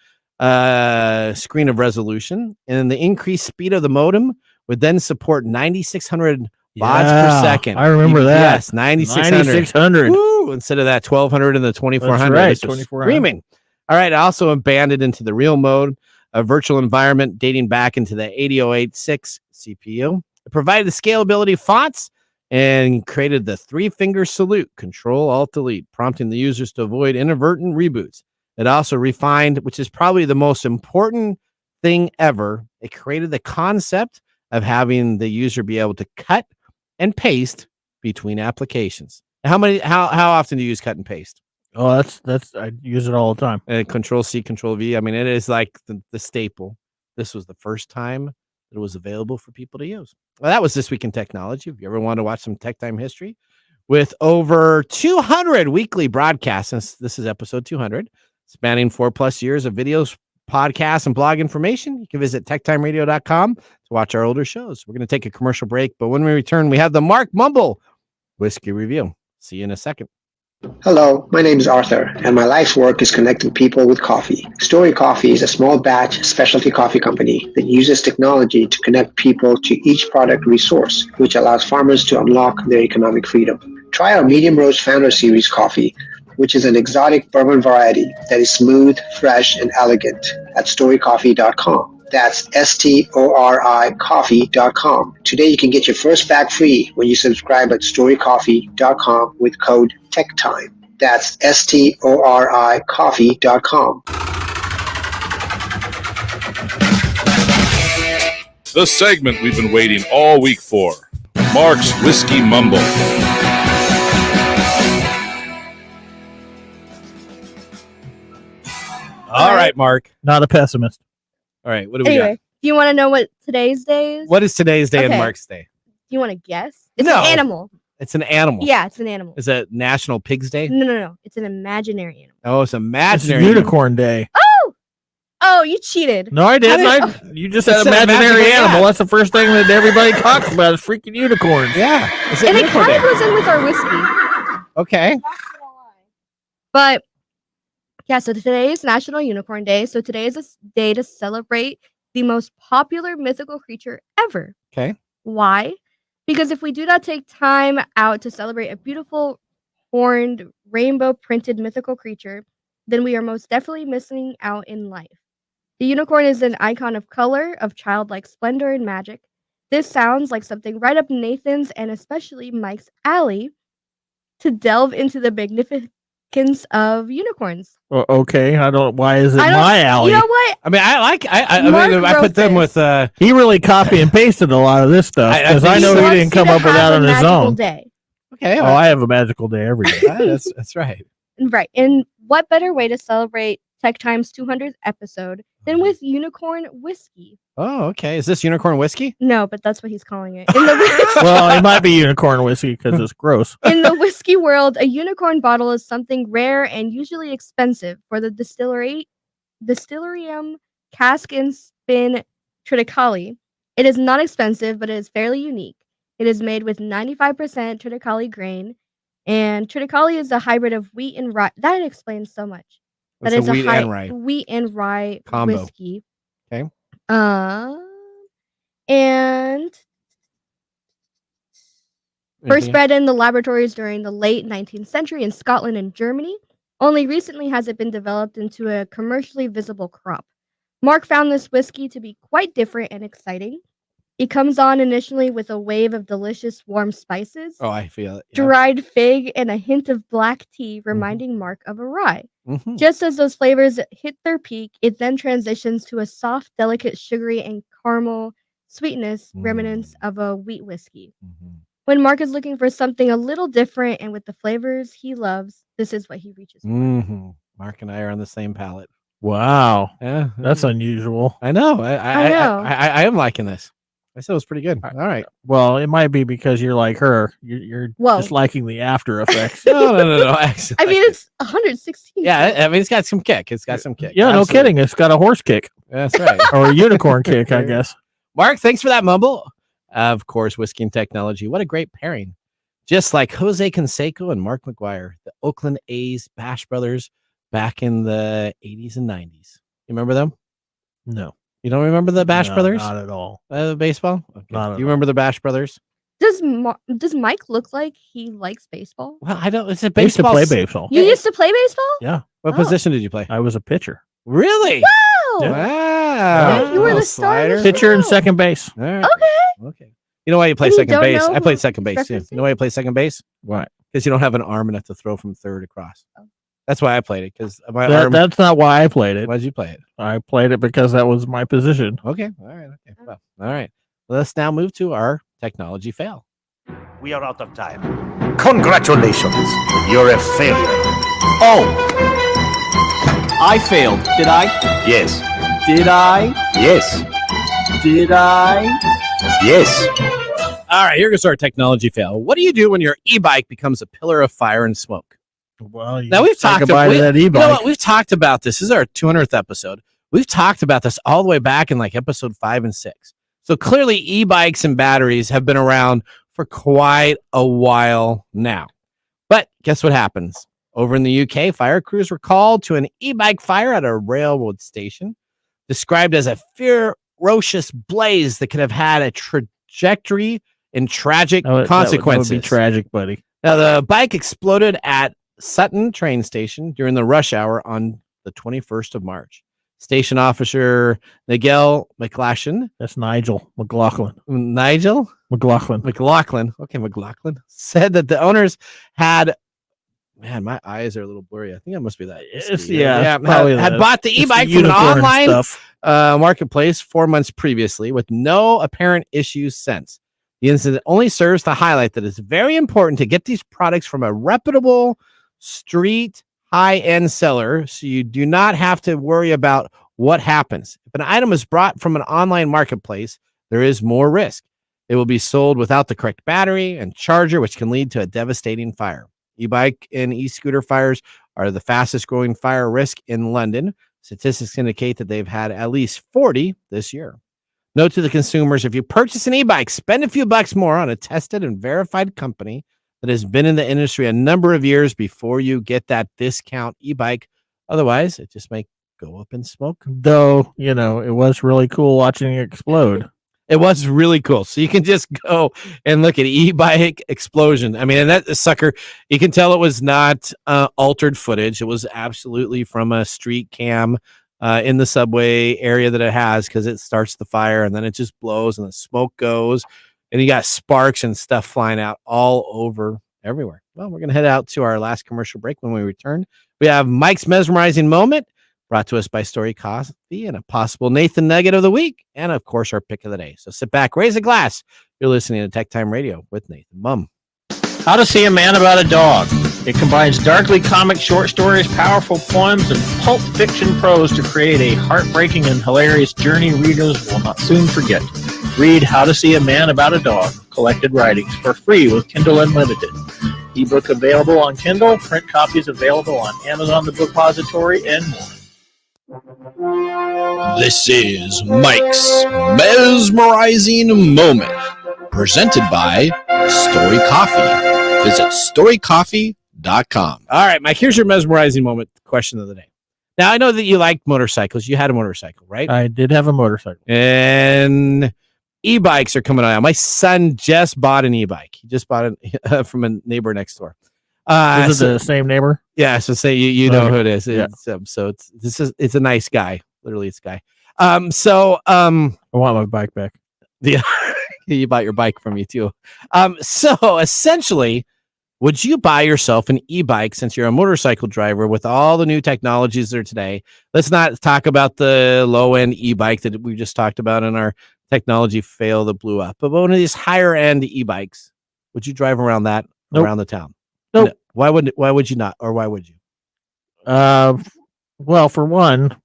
screen of resolution. And the increased speed of the modem would then support 9,600 baud per second. I remember that. Yes, 9,600. 9,600. Woo, instead of that 1,200 and the 2,400. That's right, This was 2,400. screaming. All right, also abandoned into the real mode, a virtual environment dating back into the 8086 CPU. It provided the scalability fonts and created the 3-finger salute, Control-Alt-Delete, prompting the users to avoid inadvertent reboots. It also refined, which is probably the most important thing ever, it created the concept of having the user be able to cut and paste between applications. How often do you use cut and paste? Oh, that's I use it all the time. Control C, Control V. I mean, it is like the staple. This was the first time that it was available for people to use. Well, that was This Week in Technology. If you ever want to watch some Tech Time history, with over 200 weekly broadcasts, since this is episode 200, spanning 4+ years of videos podcasts and blog information, you can visit techtimeradio.com to watch our older shows. We're going to take a commercial break, but when we return, we have the Mark Mumble Whiskey Review. See you in a second. Hello, my name is Arthur, and my life's work is connecting people with coffee. Story Coffee is a small batch specialty coffee company that uses technology to connect people to each product resource, which allows farmers to unlock their economic freedom. Try our Medium Roast Founder Series coffee, which is an exotic bourbon variety that is smooth, fresh, and elegant at storycoffee.com. That's STORI coffee.com. Today you can get your first bag free when you subscribe at storycoffee.com with code TechTime. That's STORI coffee.com. The segment we've been waiting all week for. Mark's Whiskey Mumble. All right, Mark. Not a pessimist. All right, what do we got? Do you want to know what today's day is? What is today's day and Okay. Mark's day? Do you want to guess? It's No. an animal. It's an animal. Yeah, it's an animal. Is it National Pigs Day? No. It's an imaginary animal. Oh, it's It's imaginary. Unicorn Day. Oh, you cheated. No, I didn't. You just said It said imaginary imaginary, animal. yeah. That's the first thing that everybody talks about is freaking unicorns. Yeah. It's a And it unicorn kind of day. goes in with our whiskey. Okay. But yeah, so today is National Unicorn Day. So today is a day to celebrate the most popular mythical creature ever. Okay. Why? Because if we do not take time out to celebrate a beautiful, horned, rainbow printed mythical creature, then we are most definitely missing out in life. The unicorn is an icon of color, of childlike splendor and magic. This sounds like something right up Nathan's and especially Mike's alley to delve into the magnificence of unicorns. Well, okay, I don't. Why is it I don't- my alley? You know what? I mean, I Mark mean, I wrote put them this. with, He really copy and pasted a lot of this stuff I because think I, know so. he wants didn't you come to up with have that a on his magical own. Day. okay. Oh, I have a magical day every day. That's right. Right. And what better way to celebrate Tech Time's 200th episode than with unicorn whiskey? Oh, okay. Is this unicorn whiskey? No, but that's what he's calling it. In the, Well, it might be unicorn whiskey because it's gross. in the whiskey world, a unicorn bottle is something rare and usually expensive. For the Distillerium Cask and Spin Triticale, it is not expensive, but it is fairly unique. It is made with 95% Triticale grain, and Triticale is a hybrid of wheat and rye. That explains so much. That It's is a wheat and rye wheat and rye combo. whiskey. Okay. And first bred in the laboratories during the late 19th century in Scotland and Germany. Only recently has it been developed into a commercially visible crop. Mark found this whiskey to be quite different and exciting. It comes on initially with a wave of delicious warm spices, Oh, I feel it. Yeah. dried fig, and a hint of black tea, reminding Mark of a rye. Mhm. Just as those flavors hit their peak, it then transitions to a soft, delicate, sugary, and caramel sweetness remnants of a wheat whiskey. Mhm. When Mark is looking for something a little different and with the flavors he loves, this is what he reaches for. Mhm. Mark and I are on the same palette. Wow, Yeah, that's unusual. I know. I know. I am liking this. I said it was pretty good. All right. Well, it might be because you're like her. You're Whoa. just liking the after effects. No. Actually, I mean, it's 116. yeah. I mean, it's got some kick. It's got some kick. Yeah, no Absolutely. kidding. It's got a horse kick That's right. or a unicorn kick, I guess. Mark, thanks for that mumble. Of course, whiskey and technology. What a great pairing. Just like Jose Canseco and Mark McGuire, the Oakland A's Bash Brothers back in the 80s and 90s. You remember them? No, You don't remember the Bash no, Brothers? not at all. Baseball? Okay. Not at Do you remember the Bash Brothers? Does Mike look like he likes baseball? Well, I don't. It's a I used to baseball. play baseball. You used to play baseball? Yeah, What Oh. position did you play? I was a pitcher, Really? Wow. Yeah. Wow. You were Little the star of the slider. pitcher and Oh. second base. All right. Okay. Okay. You know why you play And you second don't base? know I played who second base too. referencing? You know why you play second base? What? Because you don't have an arm enough to throw from third across. Oh. That's why I played it. Because my arm. That's not why I played it. Why did you play it? I played it because that was my position. Okay. All right. Okay. Well, all right. Let's now move to our technology fail. We are out of time. Congratulations. You're a failure. Oh, I failed. Did I? Yes. Did I? Yes. Did I? Yes. All right. Here goes our technology fail. What do you do when your e-bike becomes a pillar of fire and smoke? Well, you Now we've say talked goodbye about to that You know e-bike. what? We've talked about this. This is our 200th episode. We've talked about this all the way back in like episode 5 and 6. So clearly e-bikes and batteries have been around for quite a while now. But guess what happens? Over in the UK, fire crews were called to an e-bike fire at a railroad station, described as a ferocious blaze that could have had a trajectory and tragic consequences. That would be tragic, buddy. Now, the bike exploded at Sutton train station during the rush hour on the 21st of March. Station officer Nigel McLachlan. That's Nigel McLaughlin. Nigel? McLaughlin. Okay, McLaughlin. Said that the owners had... Man, my eyes are a little blurry. I think it must be that. Had bought the e-bike from an online marketplace 4 months previously with no apparent issues since. The incident only serves to highlight that it's very important to get these products from a reputable street high-end seller so you do not have to worry about what happens. If an item is brought from an online marketplace, there is more risk. It will be sold without the correct battery and charger, which can lead to a devastating fire. E-bike and e-scooter fires are the fastest growing fire risk in London. Statistics indicate that they've had at least 40 this year. Note to the consumers, if you purchase an e-bike, spend a few bucks more on a tested and verified company that has been in the industry a number of years before you get that discount e-bike. Otherwise, it just might go up in smoke. Though, it was really cool watching it explode. It was really cool. So you can just go and look at e-bike explosion. I mean, and that sucker, you can tell it was not altered footage. It was absolutely from a street cam in the subway area that it has, because it starts the fire and then it just blows and the smoke goes and you got sparks and stuff flying out all over everywhere. Well, we're going to head out to our last commercial break. When we return, we have Mike's mesmerizing moment, brought to us by Story Coffee, and a possible Nathan Nugget of the week, and of course our pick of the day. So sit back, raise a glass. You're listening to Tech Time Radio with Nathan Mumm. How to See a Man About a Dog. It combines darkly comic short stories, powerful poems, and pulp fiction prose to create a heartbreaking and hilarious journey readers will not soon forget. Read How to See a Man About a Dog, collected writings, for free with Kindle Unlimited. Ebook available on Kindle, print copies available on Amazon, the Bookpository, and more. This is Mike's mesmerizing moment, presented by Story Coffee. Visit storycoffee.com. All right, Mike, here's your mesmerizing moment question of the day. Now, I know that you like motorcycles. You had a motorcycle, right? I did have a motorcycle. And e-bikes are coming out. My son just bought an e-bike. He just bought it from a neighbor next door. Is it the same neighbor? Yeah, so say you know who it is. Yeah. It's a nice guy. Literally, it's a guy. I want my bike back. Yeah, you bought your bike from me too. So essentially, would you buy yourself an e-bike since you're a motorcycle driver with all the new technologies there today? Let's not talk about the low-end e-bike that we just talked about in our technology fail that blew up. But one of these higher-end e-bikes, would you drive around that around the town? Nope. No. Why would you not, or why would you? Well, for one,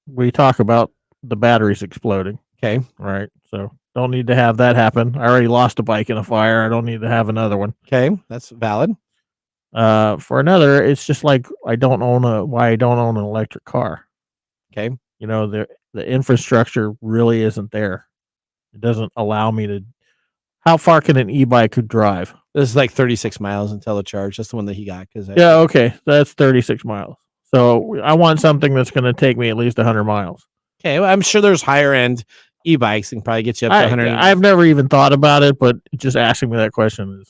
we talk about the batteries exploding. Okay. Right. So don't need to have that happen. I already lost a bike in a fire. I don't need to have another one. Okay. That's valid. For another, it's just like why I don't own an electric car. Okay. The infrastructure really isn't there. It doesn't allow me to. How far can an e-bike drive? This is like 36 miles until the charge. That's the one that he got. Yeah, okay. That's 36 miles. So I want something that's going to take me at least 100 miles. Okay, well, I'm sure there's higher end e-bikes and probably get you up to 100. I've never even thought about it, but just asking me that question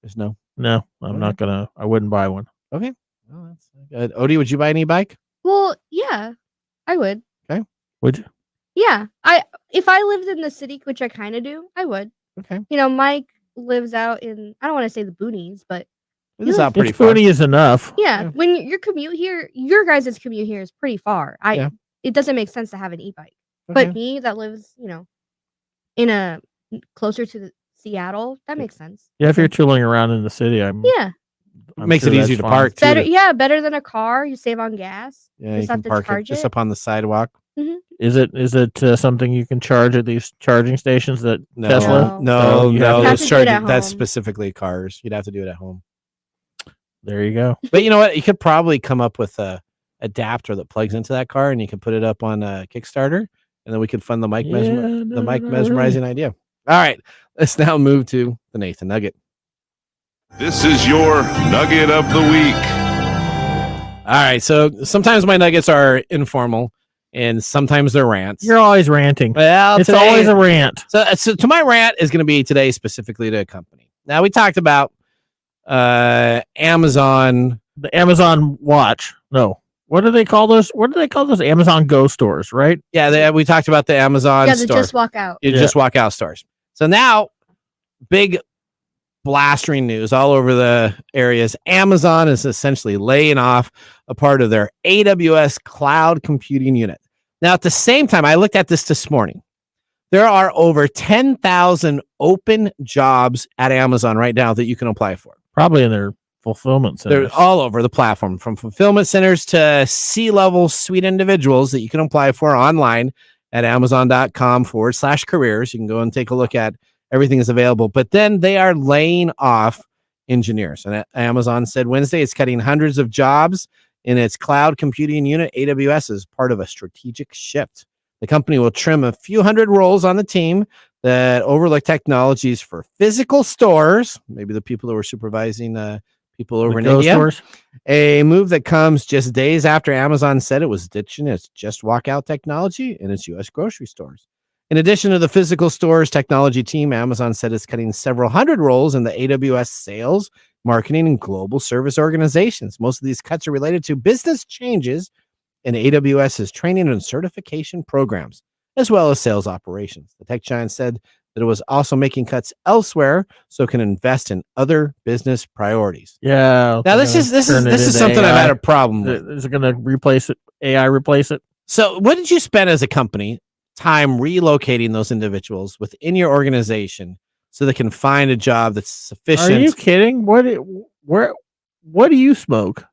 is no. No, I'm not going to. I wouldn't buy one. Okay. Well, that's good. Odie, would you buy an e-bike? Well, yeah, I would. Okay. Would you? Yeah. If I lived in the city, which I kind of do, I would. Okay. Mike lives out in, I don't want to say the boonies, but it's not pretty far. Booney is enough. Yeah. When your commute here, your guys' commute here is pretty far. It doesn't make sense to have an e-bike. Okay. But me that lives, in a closer to Seattle, that makes sense. Yeah, if you're tooling around in the city, I'm makes it easier to park too. Better than a car. You save on gas. Yeah, you can park it just up on the sidewalk. Mm-hmm. Is it something you can charge at these charging stations that Tesla? No. That's specifically cars. You'd have to do it at home. There you go. But you know what? You could probably come up with a adapter that plugs into that car, and you can put it up on Kickstarter, and then we can fund the Mike mesmerizing idea. All right, let's now move to the Nathan Nugget. This is your Nugget of the Week. All right, so sometimes my nuggets are informal, and sometimes they're rants. You're always ranting. Well, it's today, always a rant. So to my rant is going to be today specifically to a company. Now, we talked about Amazon. The Amazon Watch. No. What do they call those? What do they call those? Amazon Go stores, right? Yeah, we talked about the Amazon the store. Just Walk Out. Just Walk Out stores. So now, big blastering news all over the areas. Amazon is essentially laying off a part of their AWS cloud computing unit. Now, at the same time, I looked at this morning. There are over 10,000 open jobs at Amazon right now that you can apply for. Probably in their fulfillment centers. They're all over the platform, from fulfillment centers to C-level suite individuals that you can apply for online at amazon.com/careers. You can go and take a look at everything is available. But then they are laying off engineers. And Amazon said Wednesday it's cutting hundreds of jobs in its cloud computing unit, AWS, as part of a strategic shift. The company will trim a few hundred roles on the team that overlook technologies for physical stores, maybe the people that were supervising people over in India. Stores. A move that comes just days after Amazon said it was ditching its Just Walk Out technology in its U.S. grocery stores. In addition to the physical stores technology team, Amazon said it's cutting several hundred roles in the AWS sales, marketing, and global service organizations. Most of these cuts are related to business changes in AWS's training and certification programs, as well as sales operations. The tech giant said that it was also making cuts elsewhere so it can invest in other business priorities. Yeah. Now this is something AI. I've had a problem with. Is it going to replace it? AI replace it? So what did you spend as a company time relocating those individuals within your organization so they can find a job that's sufficient? Are you kidding? What do you smoke?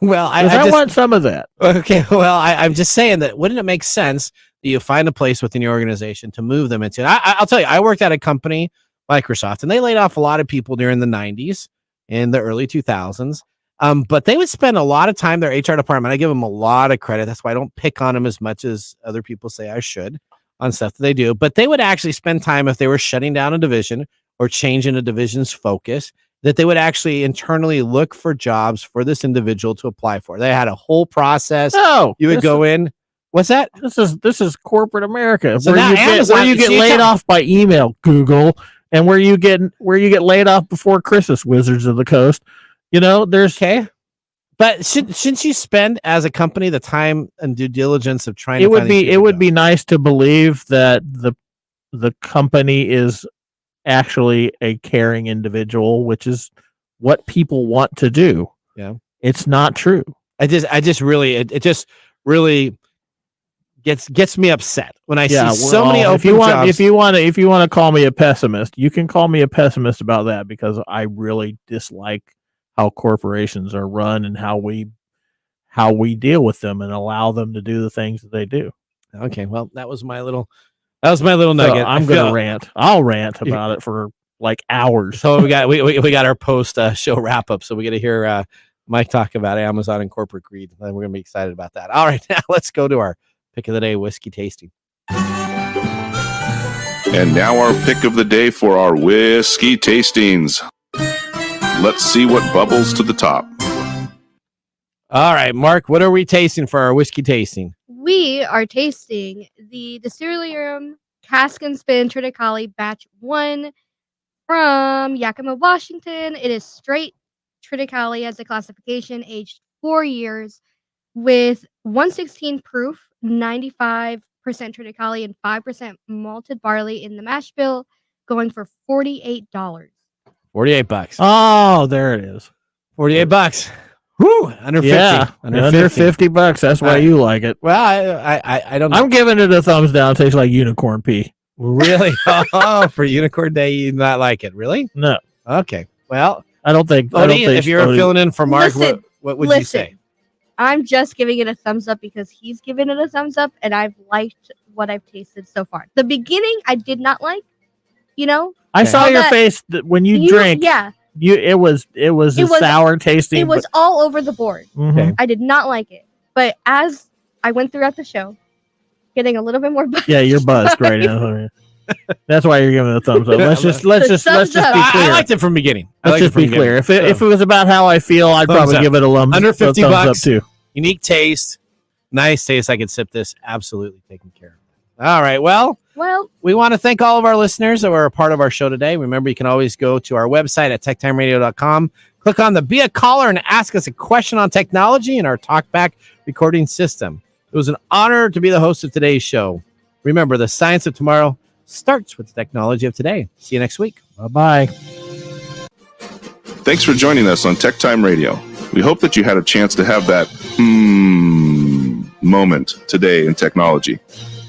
Well, I want some of that. Okay. Well, I'm just saying that wouldn't it make sense that you find a place within your organization to move them into? I'll tell you, I worked at a company, Microsoft, and they laid off a lot of people during the 90s and the early 2000s. But they would spend a lot of time, their HR department, I give them a lot of credit. That's why I don't pick on them as much as other people say I should on stuff that they do. But they would actually spend time if they were shutting down a division or changing a division's focus, that they would actually internally look for jobs for this individual to apply for. They had a whole process. Oh, you would go in. What's that? This is corporate America. So where you get laid off by email, Google, and where you get laid off before Christmas, Wizards of the Coast. You know, there's but shouldn't you spend as a company the time and due diligence of trying? It would be nice to believe that the company is actually a caring individual, which is what people want to do. Yeah, it's not true. It just really gets me upset when I see so many open jobs. If you want to call me a pessimist, you can call me a pessimist about that, because I really dislike how corporations are run and how we deal with them and allow them to do the things that they do. Okay, well, that was my little nugget. So I'm going to rant. I'll rant about it for like hours. So we got our post show wrap up. So we got to hear Mike talk about Amazon and corporate greed. And we're going to be excited about that. All right, now let's go to our pick of the day, whiskey tasting. And now our pick of the day for our whiskey tastings. Let's see what bubbles to the top. All right, Mark, what are we tasting for our whiskey tasting? We are tasting the Distillery Cask and Spin Triticale Batch 1 from Yakima, Washington. It is straight Triticale as a classification, aged 4 years, with 116 proof, 95% Triticale, and 5% malted barley in the mash bill, going for $48. $48. Oh, there it is. $48. Whoo, under 50. Yeah, under $50. That's why you like it. Well, I don't know. I'm giving it a thumbs down. It tastes like unicorn pee. Really? Oh, for Unicorn Day, you not like it? Really? No. Okay. Well, I don't think. If you were filling in for Mark, what would you say? I'm just giving it a thumbs up because he's given it a thumbs up, and I've liked what I've tasted so far. The beginning, I did not like. You know, I saw your face when you drank. Yeah. It was sour tasting. It was all over the board. Mm-hmm. I did not like it, But as I went throughout the show, getting a little bit more buzzed. Yeah, you're buzzed right now. That's why you're giving it a thumbs up. Let's just be clear. I liked it from the beginning. Let's just be clear. If it was about how I feel, I'd probably give it a under $50 thumbs up too. Unique taste, nice taste. I could sip this. Absolutely taken care of. All right. Well, we want to thank all of our listeners that were a part of our show today. Remember, you can always go to our website at techtimeradio.com. Click on the Be a Caller and ask us a question on technology in our TalkBack recording system. It was an honor to be the host of today's show. Remember, the science of tomorrow starts with the technology of today. See you next week. Bye-bye. Thanks for joining us on Tech Time Radio. We hope that you had a chance to have that moment today in technology.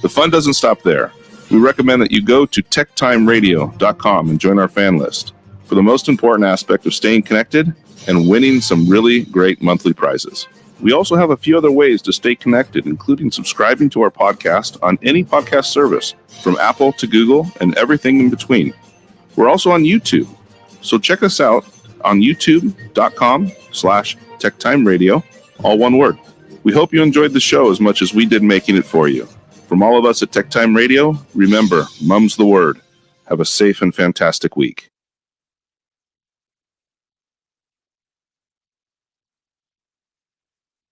The fun doesn't stop there. We recommend that you go to techtimeradio.com and join our fan list for the most important aspect of staying connected and winning some really great monthly prizes. We also have a few other ways to stay connected, including subscribing to our podcast on any podcast service, from Apple to Google and everything in between. We're also on YouTube, so check us out on youtube.com/techtimeradio, all one word. We hope you enjoyed the show as much as we did making it for you. From all of us at Tech Time Radio, remember, Mumm's the word. Have a safe and fantastic week.